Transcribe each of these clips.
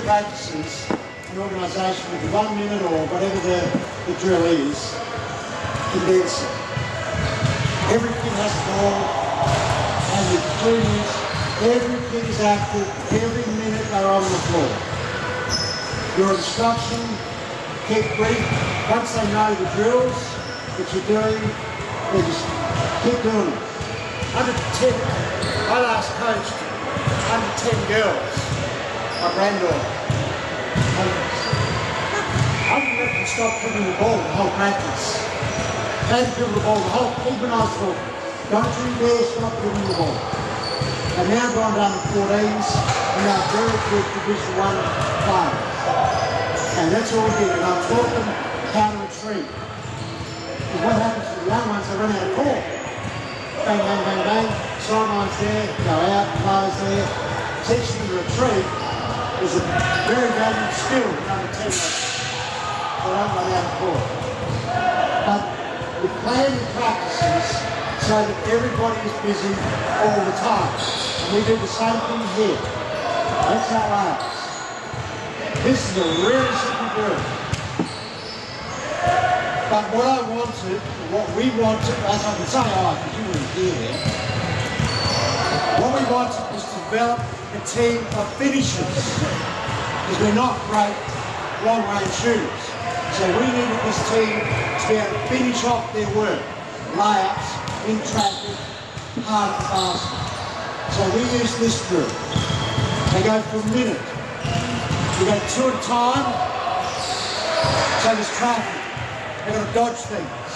practices an organisation with 1 minute or whatever the drill is, condense it. Everything has a goal, and the clue is every kid is active every minute they're on the floor. Your instruction, keep brief. Once they know the drills that you're doing, they just keep doing it. Under 10, I last coached under 10 girls, my granddaughter. I didn't let them stop kicking the ball the whole practice. They had to dribble the ball the whole, even I was talking. Don't you dare stop dribbling the ball. And now gone down to 14s, and they're very good Division 1 players. And that's all we did, and I taught them how to retreat. Because what happens to the young ones, they run out of court. Bang, bang, bang, bang, sideline's there, go out, players there. Teaching them to retreat is a very valuable skill in under 10 years. They don't run out of court. But we plan the practices so that everybody is busy all the time. And we do the same thing here. That's our ours. This is a really simple drill. But what I wanted, what we wanted, as I can say, because you weren't here, what we wanted was to develop a team of finishers. Because we're not great long-range shooters. So we needed this team to be able to finish off their work. Layups, in traffic, hard basket. So we use this drill. They go for a minute. We go 2 at a time. So there's traffic. They've got to dodge things.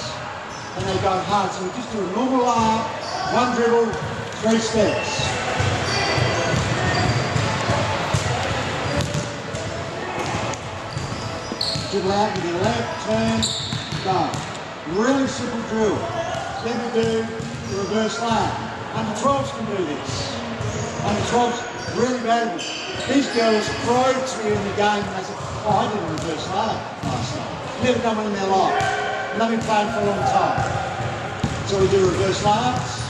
And they go hard. So we just do a normal layup, 1 dribble, 3 steps. Dribble out with your left, turn, go. Really simple drill. Then we do the reverse layup. Under 12s can do this. Under 12s, really valuable. These girls cried to me in the game and they said, oh, I did a reverse layup last night. Never done one in their life. And they've been playing for a long time. So we do reverse layups.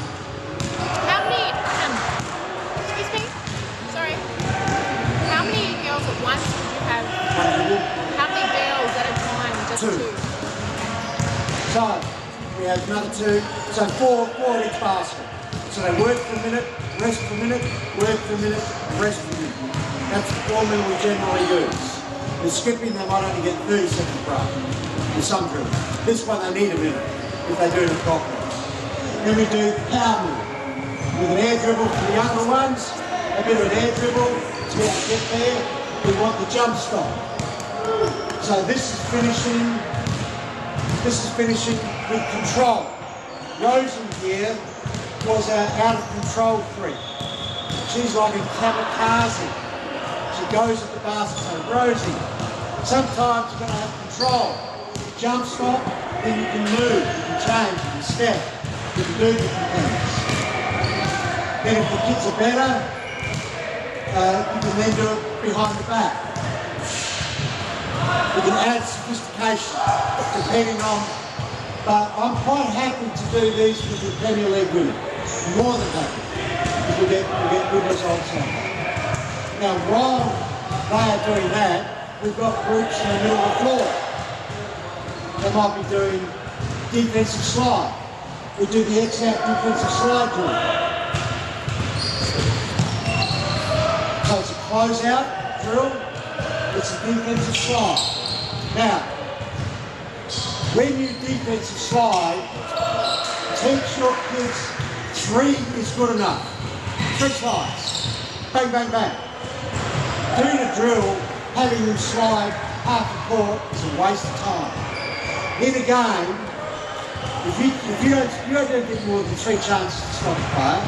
How many, excuse me, sorry. How many girls at once did you have? How many girls at a time? Just 2. So we have another 2. So 4 at each basket. So they work for a minute, rest for a minute, work for a minute, rest for a minute. That's the formula we generally use. With skipping, they might only get 30 seconds break in some drills. This one they need a minute if they do it properly. Then we do power move with an air dribble for the younger ones, a bit of an air dribble to be able to get there. We want the jump stop. So this is finishing with control. Rosie here was an out of control freak. She's like a kamikaze. She goes at the basket. So Rosie, sometimes you're going to have control. Jump stop, then you can move, you can change, you can step, you can do different things. Then if the kids are better, you can then do it behind the back. You can add sophistication depending on, but I'm quite happy to do these with the Premier League women. More than happy, because we get good results on that. Now while they are doing that, we've got groups in the middle of the floor. They might be doing defensive slide. We do the X-out defensive slide drill. So it's a closeout drill, it's a defensive slide. Now, when you defensive slide, teach your kids 3 is good enough. 3 slides. Bang, bang, bang. Doing a drill, having them slide half the court is a waste of time. In a game, if you don't get more than 3 chances to stop the player,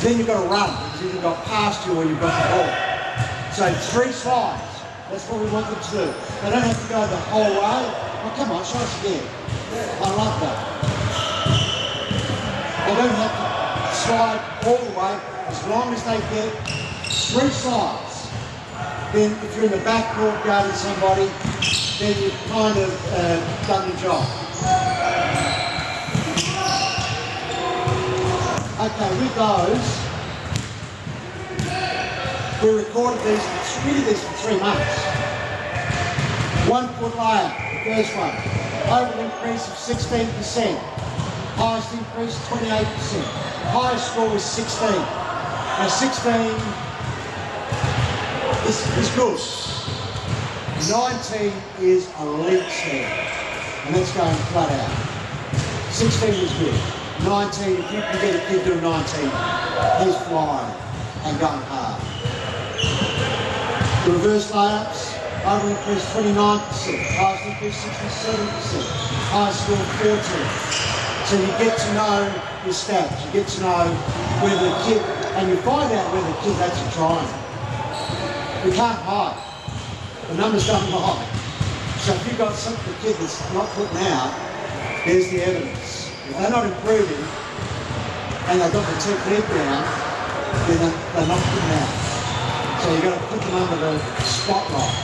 then you've got to run, because you've either got past you or you've got the ball. So 3 slides, that's what we want them to do. They don't have to go the whole way. Oh, come on, show us again. I love that. They don't have to slide all the way, as long as they get 3 slides. Then if you're in the back court guarding somebody, then you've kind of done your job. Okay, with those, we recorded these for we did this for 3 months. 1 foot layer, the first one. Overall increase of 16%. Highest increase 28%. Highest score was 16. Now 16 is good. 19 is a leap there. And that's going flat out. 16 is good. 19, if you can get a kid doing 19, he's flying and going hard. The reverse layups, overall increase 29%, highest increase 67%, highest score 14. So you get to know your stats, you get to know whether the kid, and you find out whether the kid's actually trying. We can't hide. The numbers don't lie. So if you've got something the kid that's not putting out, there's the evidence. If they're not improving and they've got the technique down, then they're not putting out. So you've got to put them under the spotlight.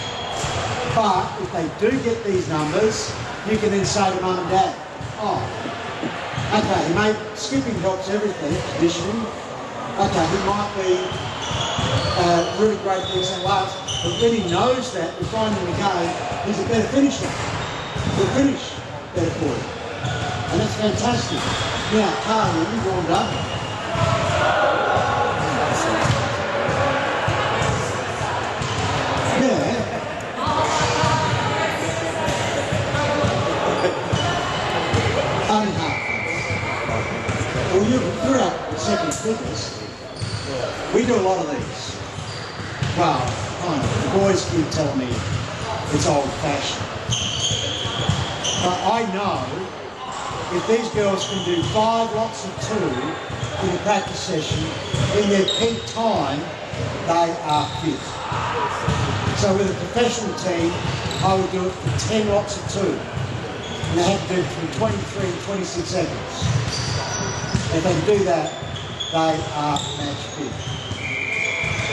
But if they do get these numbers, you can then say to mum and dad, oh, okay, mate, skipping helps everything, conditioning. Okay, he might be really great things and last, but when he knows that, we find in the game, he's a better finisher. He'll finish better for you. And that's fantastic. Now, Carly, you warmed up. Only half. Well, you're our second quickest. We do a lot of these. Well, kind of. The boys keep telling me it's old-fashioned. But I know if these girls can do 5 lots of 2 in a practice session, in their peak time, they are fit. So with a professional team, I would do it for 10 lots of 2. And they have to do it from 23 to 26 seconds. If they can do that, they are match fit.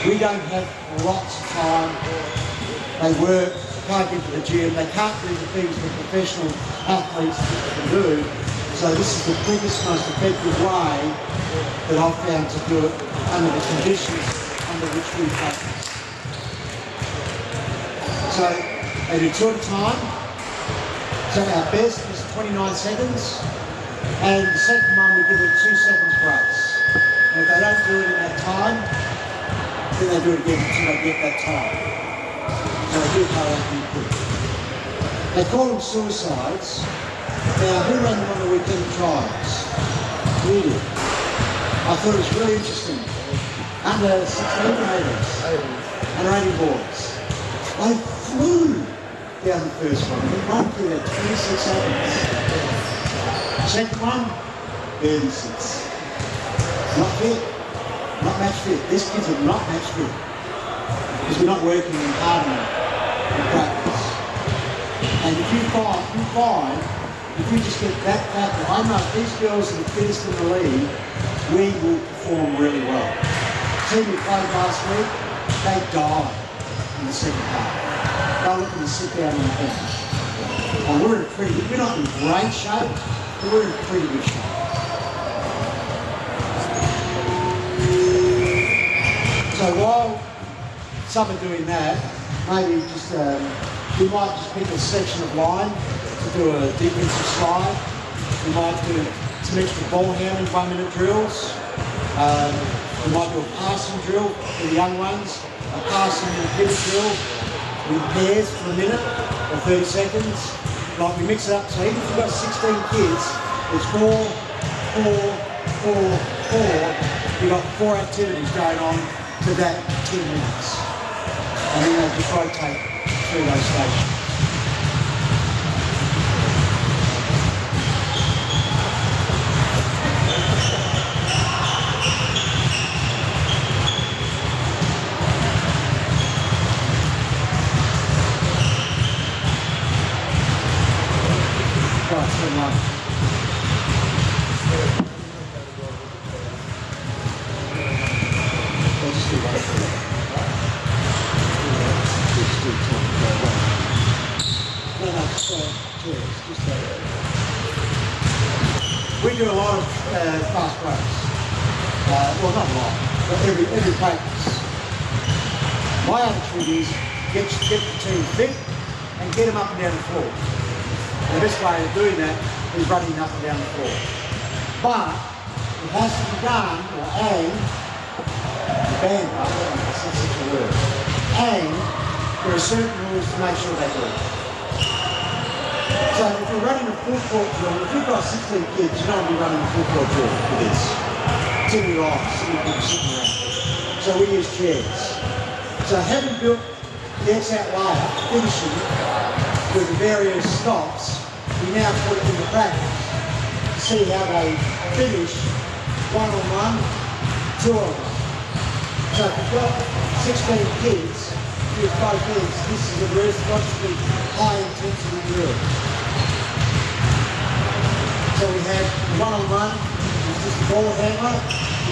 We don't have lots of time. They work, they can't get to the gym, they can't do the things that professional athletes can do. So this is the quickest, most effective way that I've found to do it under the conditions under which we practice. So they do 2 at a time. So our best is 29 seconds. And the second one we give it 2 seconds grace. And if they don't do it in that time, then they do it again until they get that time. So they do go out really quick. They call them suicides. Now, who ran them on the weekend trials? We did. I thought it was really interesting. Under 16 ratings, under 18 boys. They flew down the first one. They run through that 26 seconds. Second one, 36. Not fit. Not match fit. These kids are not match fit. Because we're not working hard enough in practice. And if you find, if you just get that factor, I know if these girls are the fittest in the league, we will perform really well. The team we played last week, they died in the second half. They were looking to sit down on the bench. And we're not in great shape, but we're in pretty good shape. So while some are doing that, maybe just we might just pick a section of line to do a defensive slide. We might do some extra ball handling 1-minute drills. We might do a passing drill for the young ones, a passing and a pivot drill with pairs for a minute or 30 seconds. Like we mix it up, so even if you've got 16 kids, it's 4, 4, 4, 4. You've got 4 activities going on to that 10 minutes. And then they just rotate through those stations. Right, it's been long. I'll just do one for you. No, just we do a lot of fast breaks. Well, not a lot, but every practice. My attitude is get the team fit and get them up and down the floor. The best way of doing that is running up and down the floor. But it has to be done, and there are certain rules to make sure they do it. So if you're running a full court drill, if you've got 16 kids, you don't want to be running a full court drill for this. Too many lights, too many people sitting around. So we use chairs. So having built the X-out layer, finishing with the various stops, we now put it into practice to see how they finish one-on-one, two-on-one. So if you've got 16 kids with both ends, this is a relatively high intensity drill. So we have one-on-one, it's just a ball handler,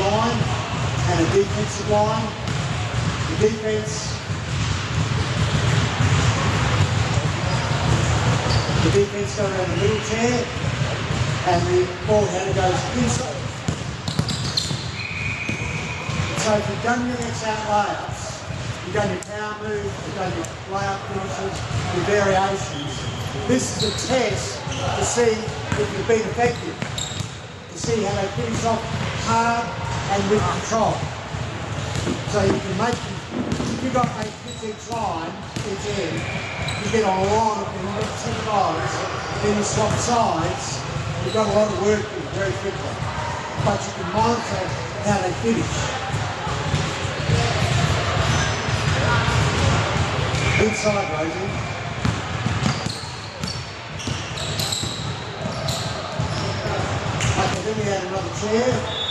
line, and a defensive line. The defense goes around the middle chair, and the ball handler goes inside. So if you've done your X-out layups, you've done your power move, you've done your layup finishes, your variations, this is a test to see if you've been effective, to see how they finish off hard and with control. So you can make, if you've got 8 kids each line, each end, you get a lot of them, you get 10 lines, then you swap sides, you've got a lot of work in very quickly. But you can monitor how they finish. Inside, Rosie. Okay, then we add another chair.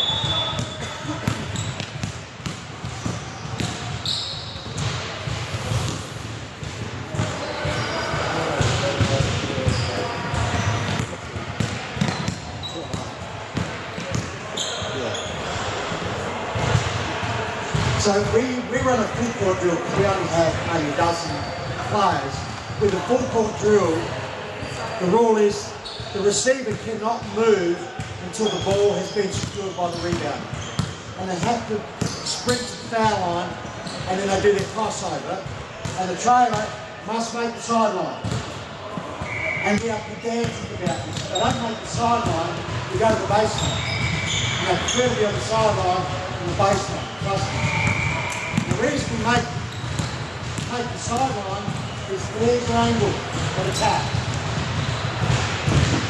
So we run a full court drill because we only have maybe a dozen players. With a full court drill, the rule is the receiver cannot move until the ball has been secured by the rebounder. And they have to sprint to the foul line, and then they do their crossover, and the trailer must make the sideline. And we have to dance about this. If they don't make the sideline, we go to the baseline. And they prefer to be on the sideline and the baseline. Trust me. The reason we make the sideline is there's your angle of attack.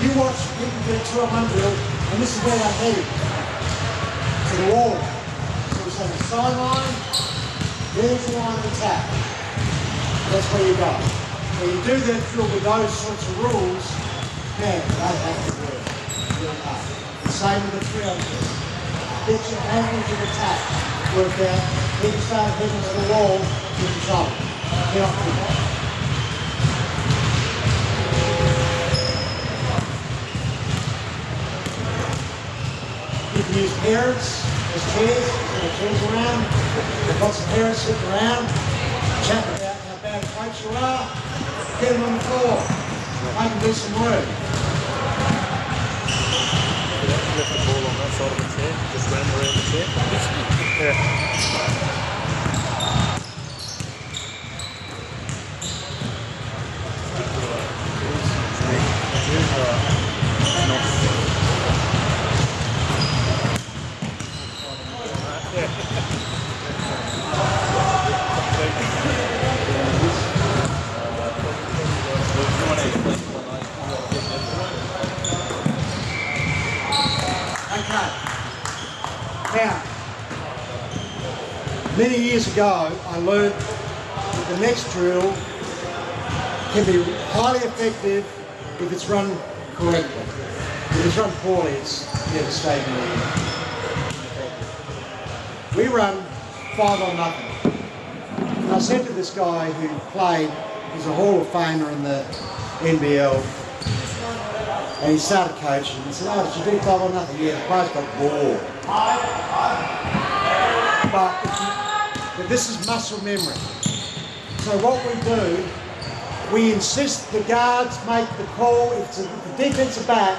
You watch people do 2-on-1 drill, and this is where they head to the wall. So we say the sideline, there's your line of attack. That's where you go. When you do that drill with those sorts of rules, man, they have to work really hard. The same with the 3-on drill. Get your angles of attack worked out. Then you start heading to the wall with the shoulder. Get off the wall. You can use parents as chairs, chairs around. There's lots of parents sitting around, chat about how bad a coach you are. Get them on the floor. Make them do some work. Left the ball on that side of the chair, just ran around the chair. Yeah. Now, many years ago, I learned that the next drill can be highly effective if it's run correctly. If it's run poorly, it's devastatingly ineffective. We run 5-on-0. And I said to this guy who played, he's a Hall of Famer in the NBL, and he started coaching. He said, "Oh, did you do 5-on-0? Yeah, the players got bored." But this is muscle memory. So what we do, we insist the guards make the call. If the defensive back,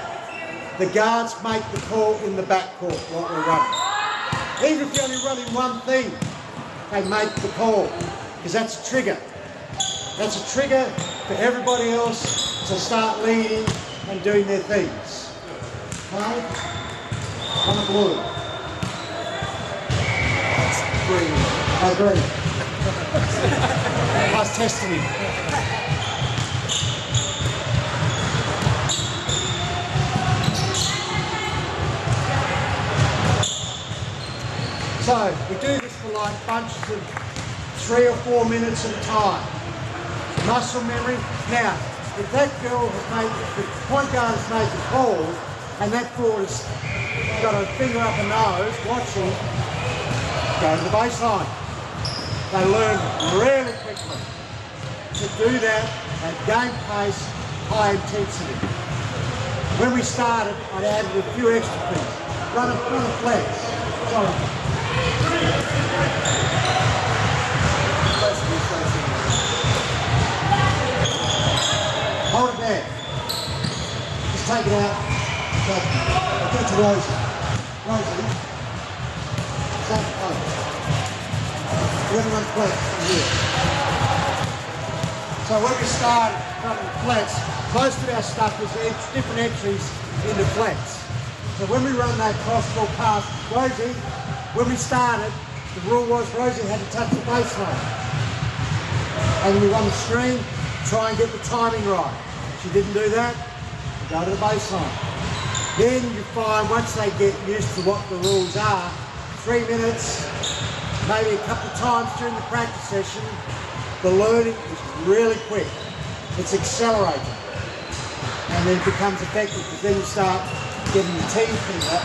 the guards make the call in the backcourt, what we're running. Even if you're only running one thing, they make the call. because that's a trigger. That's a trigger for everybody else to start leading and doing their things. Okay? On the blue. Green. Oh, green. I was testing him. So, we do this for like bunches of 3 or 4 minutes at a time. Muscle memory. Now, if that girl has made, if the point guard has made the call, and that forward has got a finger up her nose, watching, go to the baseline. They learn really quickly to do that at game pace, high intensity. When we started, I'd added a few extra things. Run a flex. Sorry. Hold it there. Just take it out. I'll get to Rosie. Rosie. Same place. We're going to run flex from here. So when we start running flex, most of our stuff is different entries into flex. So when we run that cross-ball pass, Rosie, when we started, the rule was Rosie had to touch the baseline. And we run the screen, try and get the timing right. She didn't do that, go to the baseline. Then you find once they get used to what the rules are, 3 minutes, maybe a couple of times during the practice session, the learning is really quick. It's accelerating. And then it becomes effective because then you start getting the team thing up.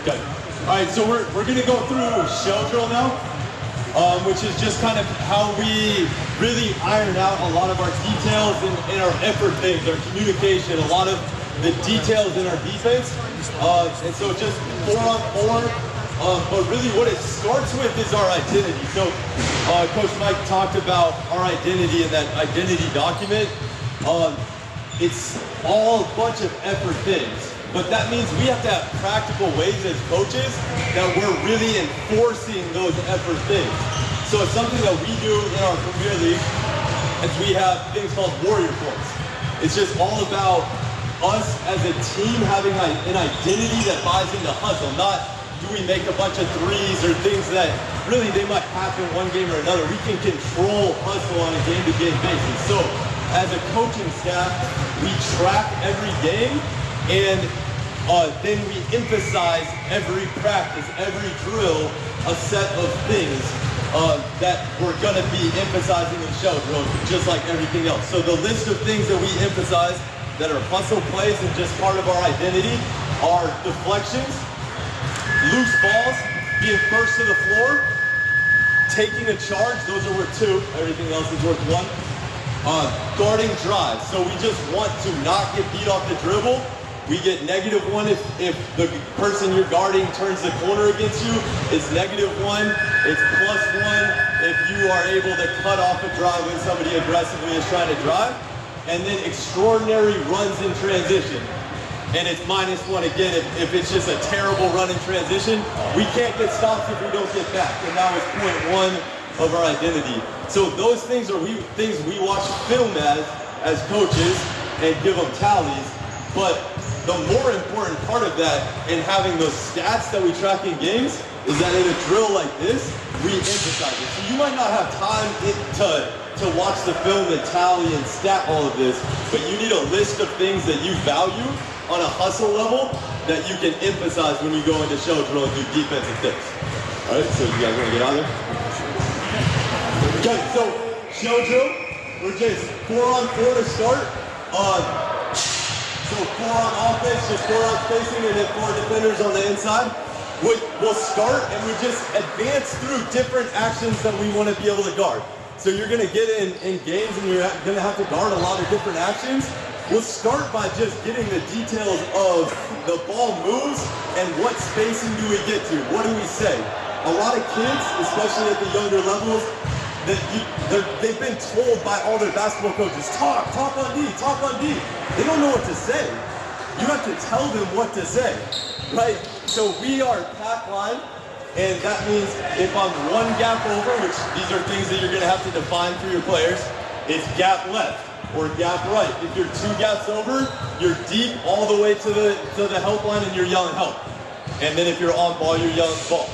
Okay. All right, so we're going to go through shell drill now, which is just kind of how we really iron out a lot of our details in our effort things, our communication, a lot of the details in our defense. And so just 4-on-4, but really what it starts with is our identity. So Coach Mike talked about our identity in that identity document. It's all a bunch of effort things. But that means we have to have practical ways as coaches that we're really enforcing those effort things. So it's something that we do in our Premier League, as we have things called warrior points. It's just all about us as a team having an identity that buys into hustle, not do we make a bunch of threes or things that really they might happen one game or another. We can control hustle on a game-to-game basis. So as a coaching staff, we track every game, and then we emphasize every practice, every drill, a set of things that we're going to be emphasizing in shell drill, just like everything else. So the list of things that we emphasize that are hustle plays and just part of our identity are deflections, loose balls, being first to the floor, taking a charge, those are worth 2, everything else is worth 1. Guarding drives, so we just want to not get beat off the dribble. We get -1 if the person you're guarding turns the corner against you. It's -1. It's +1 if you are able to cut off a drive when somebody aggressively is trying to drive. And then extraordinary runs in transition. And it's -1 again if it's just a terrible run in transition. We can't get stops if we don't get back. And now it's 0.1 of our identity. So those things are things we watch film as coaches and give them tallies. But the more important part of that and having those stats that we track in games is that in a drill like this, we emphasize it. So you might not have time to watch the film and tally and stat all of this, but you need a list of things that you value on a hustle level that you can emphasize when you go into shell drill and do defensive things. All right, so you guys want to get out of there? Okay, so shell drill, we're just 4-on-4 to start. So 4 on offense, just 4 on spacing, and then 4 defenders on the inside. We'll start and we just advance through different actions that we want to be able to guard. So you're going to get in games and you're going to have to guard a lot of different actions. We'll start by just getting the details of the ball moves and what spacing do we get to? What do we say? A lot of kids, especially at the younger levels, they've been told by all their basketball coaches, talk on D, talk on D. They don't know what to say. you have to tell them what to say, right? So we are pack line, and that means if I'm one gap over, which these are things that you're gonna have to define for your players, it's gap left or gap right. If you're 2 gaps over, you're deep all the way to the help line and you're yelling help. And then if you're on ball, you're yelling ball.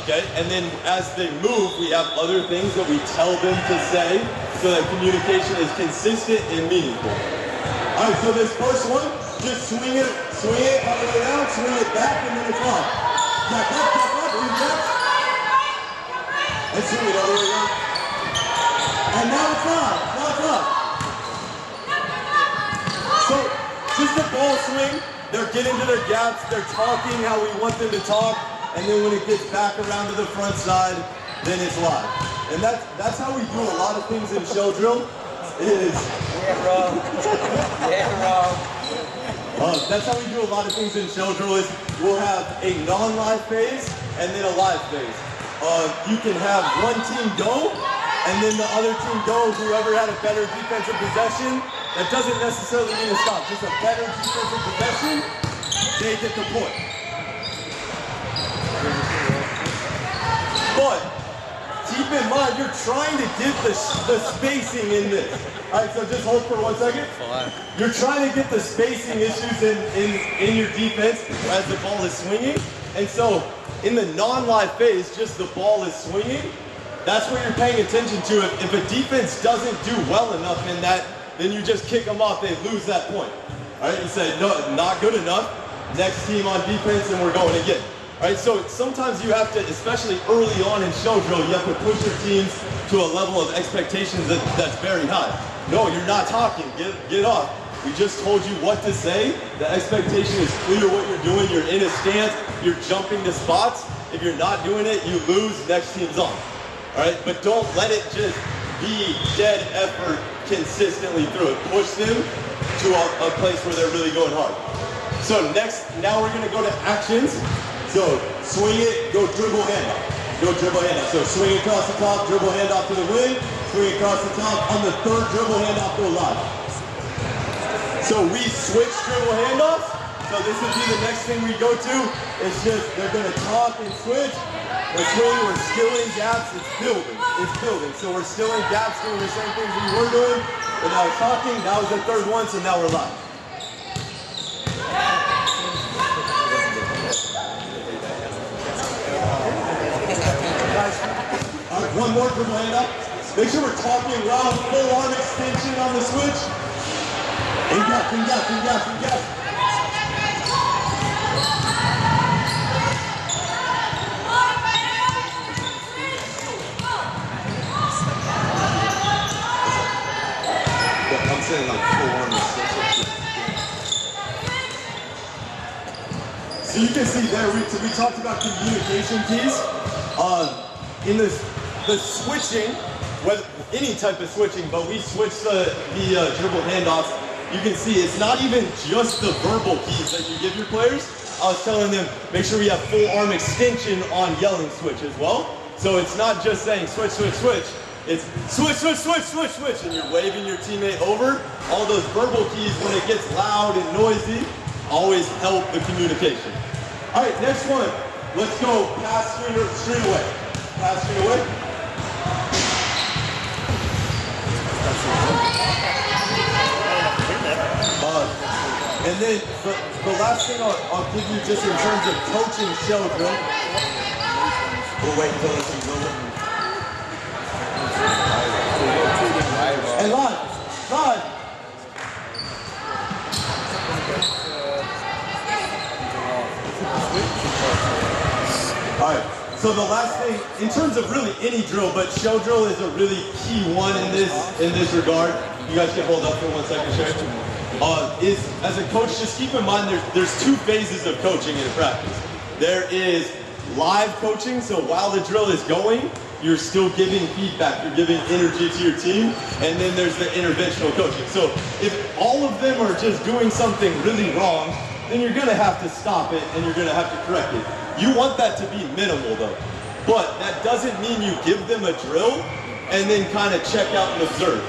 Okay? And then as they move, we have other things that we tell them to say so that communication is consistent and meaningful. All right, so this first one, just swing it all the way down, swing it back, and then it's on. Back up, lean back. And swing it all the way down. And now it's on. So, just the ball swing, they're getting to their gaps, they're talking how we want them to talk, and then when it gets back around to the front side, then it's live. And that's how we do a lot of things in show drill. Yeah, bro. That's how we do a lot of things in show drill is we'll have a non-live phase and then a live phase. You can have one team go, and then the other team go, whoever had a better defensive possession. That doesn't necessarily mean to stop, just a better defensive possession, they get the point. But keep in mind, you're trying to get the spacing in this. All right, so just hold for 1 second. You're trying to get the spacing issues in your defense as the ball is swinging. And so in the non-live phase, just the ball is swinging, that's what you're paying attention to. If a defense doesn't do well enough in that, then you just kick them off, they lose that point. All right, you say, no, not good enough, next team on defense, and we're going again. All right, so sometimes you have to, especially early on in show drill, you have to push your teams to a level of expectations that's very high. No, you're not talking, get off. We just told you what to say. The expectation is clear what you're doing. You're in a stance, you're jumping to spots. If you're not doing it, you lose, next team's on. All right, but don't let it just be dead effort consistently through it. Push them to a place where they're really going hard. So now we're gonna go to actions. So swing it, go dribble handoff. Go dribble handoff. So swing across the top, dribble handoff to the wing, swing across the top. On the 3rd dribble handoff, go live. So we switch dribble handoffs. So this would be the next thing we go to. It's just, they're gonna talk and switch. We're swinging, we're skilling gaps, it's building. So we're skilling gaps, doing the same things we were doing, but now we're talking, that was the 3rd one, so now we're live. All right, one more dribble hand up. Make sure we're talking round, full arm extension on the switch. In gap. I'm saying like full arm extension. So you can see there, we talked about communication keys. In the switching, whether any type of switching, but we switch the dribble handoffs. You can see it's not even just the verbal keys that you give your players. I was telling them, make sure we have full arm extension on yelling switch as well. So it's not just saying switch. It's switch, and you're waving your teammate over. All those verbal keys, when it gets loud and noisy, always help the communication. All right, next one. Let's go pass straight away. Pass straight away. And then the last thing I'll give you just in terms of coaching show drill. We'll wait until this is over. And live. All right, so the last thing, in terms of really any drill, but show drill is a really key one in this regard. You guys can hold up for 1 second, Sherry. Is, as a coach, just keep in mind there's 2 phases of coaching in practice. There is live coaching, so while the drill is going, you're still giving feedback, you're giving energy to your team, and then there's the interventional coaching. So if all of them are just doing something really wrong, then you're gonna have to stop it and you're gonna have to correct it. You want that to be minimal though, but that doesn't mean you give them a drill and then kind of check out and observe.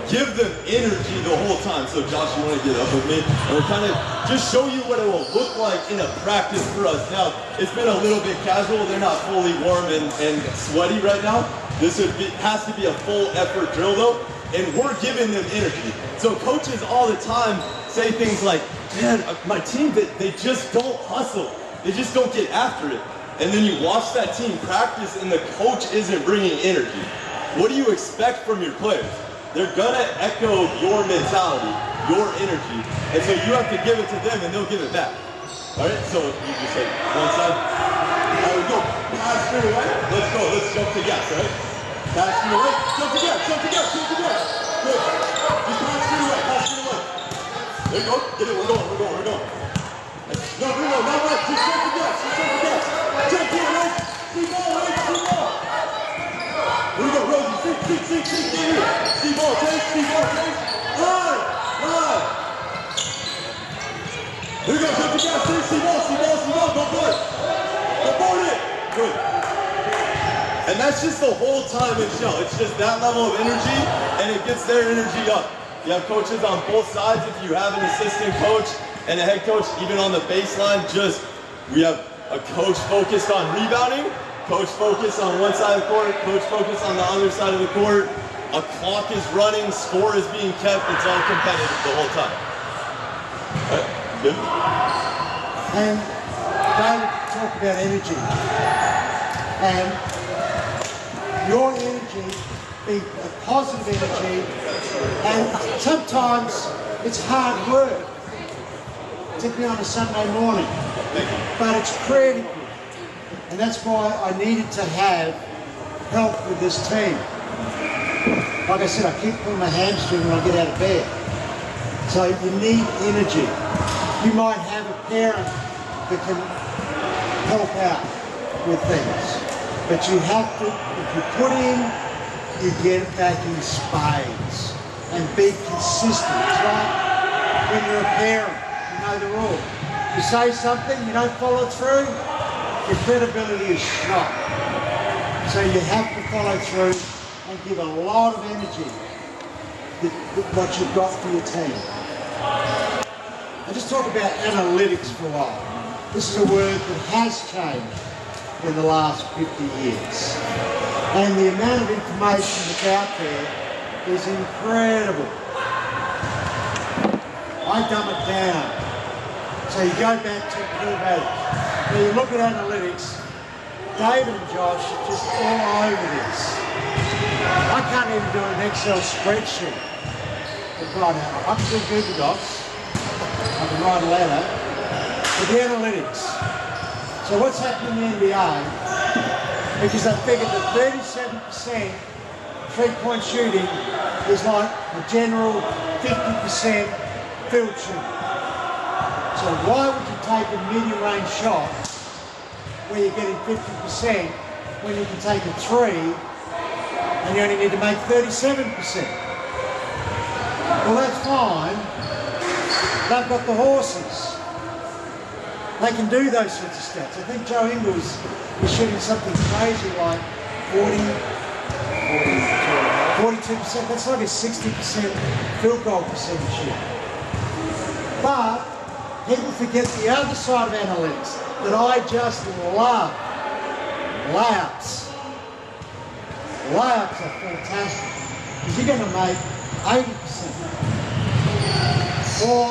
give them energy the whole time. So Josh, you want to get up with me? And we'll kind of just show you what it will look like in a practice for us. Now, it's been a little bit casual. They're not fully warm and sweaty right now. This has to be a full effort drill though, and we're giving them energy. So coaches all the time say things like, man, my team, they just don't hustle. They just don't get after it. And then you watch that team practice and the coach isn't bringing energy. What do you expect from your players? They're gonna echo your mentality, your energy. And so you have to give it to them and they'll give it back. All right, so you just like one side. All right, we go. Pass straight away. Let's go, let's jump to gas, all right? Pass straight away. Jump to gas, jump to gas, jump to gas. Good. Just pass straight away, pass straight away. There you go. Get it, we're going, we're going, we're going. No, not right. Just jump to gas, just jump to gas. Jump to it, right? See ball, right? See ball. Here we go, Rosie. See ball, take. Line. Here we go, jump to gas, see ball. Go board it. Good. And that's just the whole time in show. It's just that level of energy, and it gets their energy up. You have coaches on both sides. If you have an assistant coach and a head coach, even on the baseline, we have a coach focused on rebounding, coach focused on one side of the court, coach focused on the other side of the court. A clock is running, score is being kept, it's all competitive the whole time. All right, good. And David talked about energy. And your energy, be a positive energy, and sometimes it's hard work, particularly on a Sunday morning, but it's critical. And that's why I needed to have help with this team. Like I said, I keep pulling my hamstring when I get out of bed. So you need energy. You might have a parent that can help out with things, but you have to, if you put in, you get it back in spades. And be consistent. It's like when you're a parent, you know the rule. You say something, you don't follow through, your credibility is shot. So you have to follow through and give a lot of energy what you've got for your team. I'll just talk about analytics for a while. This is a word that has changed in the last 50 years. And the amount of information that's out there is incredible. I dumb it down. So you go back to Woodville. Now you look at analytics, David and Josh are just all over this. I can't even do an Excel spreadsheet. Right now, I can do Google Docs, I can write a letter, but the analytics. So what's happening in the NBA, because they figured that 37% three-point shooting is like a general 50% field shooting. So why would you take a medium-range shot where you're getting 50% when you can take a three and you only need to make 37%? Well, that's fine. They've got the horses. They can do those sorts of stats. I think Joe Ingles was shooting something crazy like 42%. That's like a 60% field goal percentage here. But people forget the other side of analytics that I just love. Layups. Layups are fantastic because you're going to make 80%. Or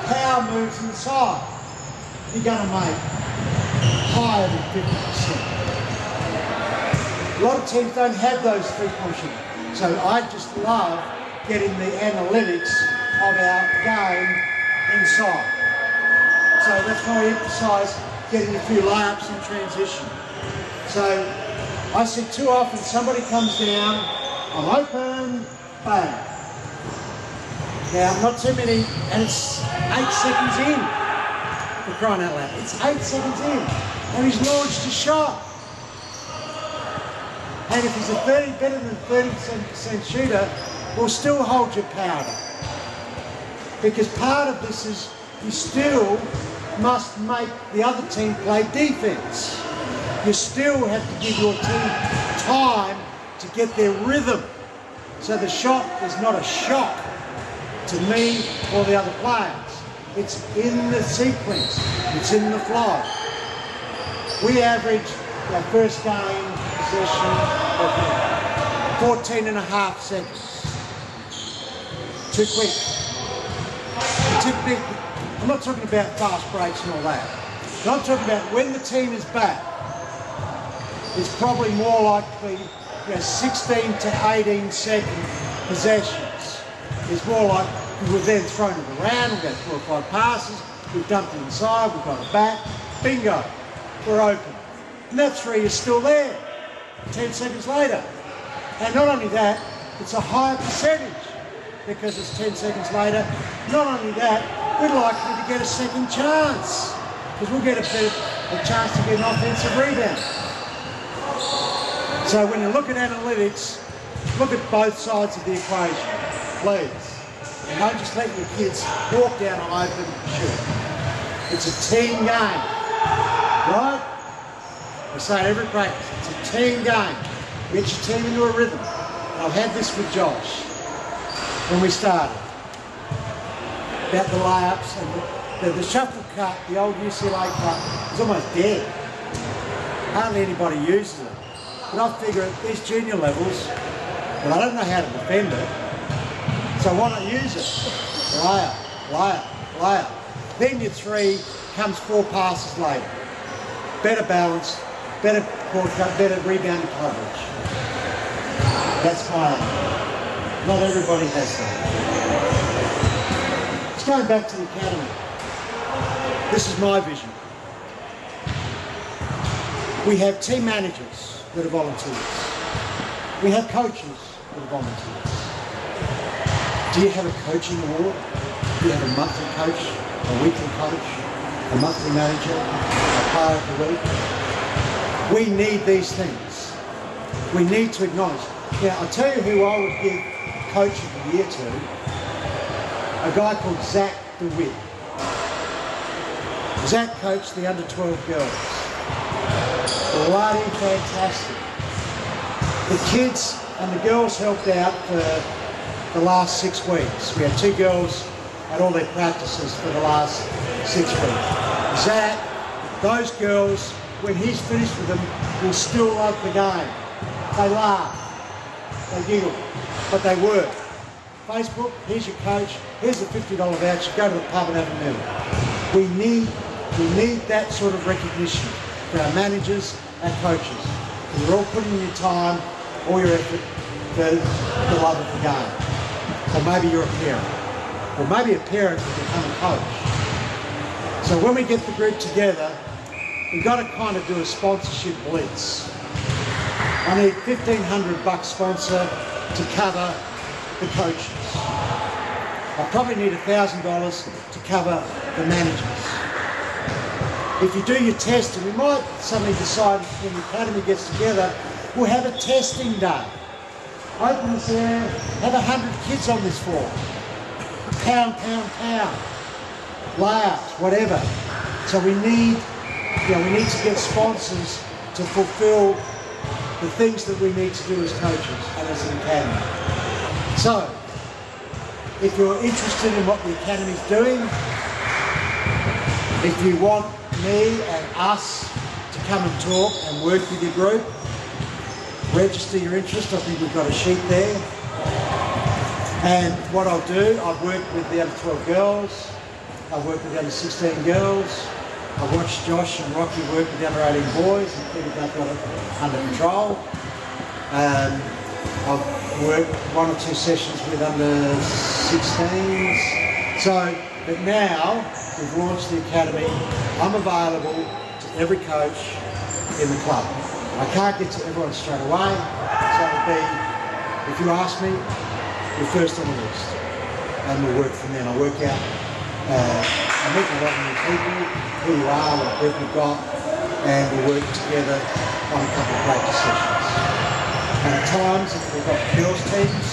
power moves inside. You're going to make higher than 50%. A lot of teams don't have those three-point shooting. So I just love getting the analytics of our game inside. So that's why I emphasise getting a few layups in transition. So I see too often somebody comes down, I'm open, bang. Now, not too many, and it's 8 seconds in, for crying out loud. It's 8 seconds in, and he's launched a shot. And if he's better than 30% shooter, we'll still hold your powder. Because part of this is you still must make the other team play defense. You still have to give your team time to get their rhythm. So the shot is not a shock to me or the other players. It's in the sequence, it's in the flow. We averaged our first game possession of 14 and a half seconds. Too quick. Typically, I'm not talking about fast breaks and all that. But I'm talking about when the team is back, it's probably more likely 16 to 18 second possessions. It's more like we've then thrown it around, we've got 4 or 5 passes, we've dumped it inside, we've got it back, bingo, we're open. And that 3 is still there 10 seconds later. And not only that, it's a higher percentage because it's 10 seconds later. Not only that, we're likely to get a second chance because we'll get a chance to get an offensive rebound. So when you look at analytics, look at both sides of the equation, please. And don't just let your kids walk down an open shoot. It's a team game, right? We say it every practice, it's a team game. Get your team into a rhythm. And I've had this with Josh when we started, about the layups and the shuffle cut, the old UCLA cut, is almost dead. Hardly anybody uses it. But I figure at these junior levels, but I don't know how to defend it, so why not use it? Layup, layup, layup. Then your 3 comes 4 passes later. Better balance, better court cut, better rebounding coverage. That's my aim. Not everybody has that. Let's go back to the academy. This is my vision. We have team managers that are volunteers. We have coaches that are volunteers. Do you have a coaching award? Do you have a monthly coach, a weekly coach, a monthly manager, a player of the week? We need these things. We need to acknowledge. Now, I'll tell you who I would give Coach of the Year to. A guy called Zach DeWitt. Zach coached the under 12 girls. Bloody fantastic. The kids and the girls helped out for the last 6 weeks. We had 2 girls at all their practices for the last 6 weeks. Zach, those girls, when he's finished with them, will still love the game. They laugh, they giggle, but they work. Facebook, here's your coach, here's a $50 voucher, go to the pub and have a meal. We need that sort of recognition for our managers and coaches. You're all putting in your time, all your effort for the love of the game. Or maybe you're a parent. Or maybe a parent will become a coach. So when we get the group together, we've got to kind of do a sponsorship blitz. I need $1,500 sponsor to cover the coaches. I probably need $1,000 to cover the managers. If you do your testing, we might suddenly decide when the academy gets together, we'll have a testing day. Open this area, have 100 kids on this floor. Pound, pound, pound. Layouts, whatever. So we need to get sponsors to fulfill the things that we need to do as coaches and as an academy. So, if you're interested in what the academy's doing, if you want me and us to come and talk and work with your group, register your interest. I think we've got a sheet there. And what I'll do, I've worked with the under 12 girls, I've worked with the under 16 girls, I've watched Josh and Rocky work with the under 18 boys and figured they've got it under control. I've worked 1 or 2 sessions with under 16s. So, but now we've launched the academy. I'm available to every coach in the club. I can't get to everyone straight away, so it'll be, if you ask me, you're first on the list. And we'll work from there. I'll work out, I meet a lot of new people, who you are, what group you've got, and we'll work together on a couple of practice sessions. And at times, if we've got girls teams,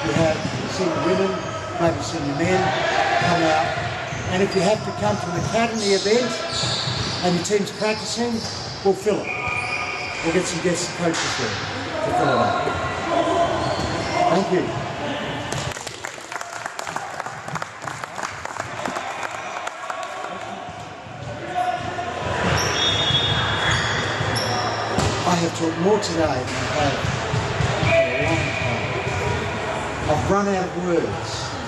we have senior women, maybe senior men come out. And if you have to come to an academy event and your team's practicing, we'll fill it. We'll get some guest coaches there to fill it up. Thank you. I have talked more today than I have in a long time. I've run out of words.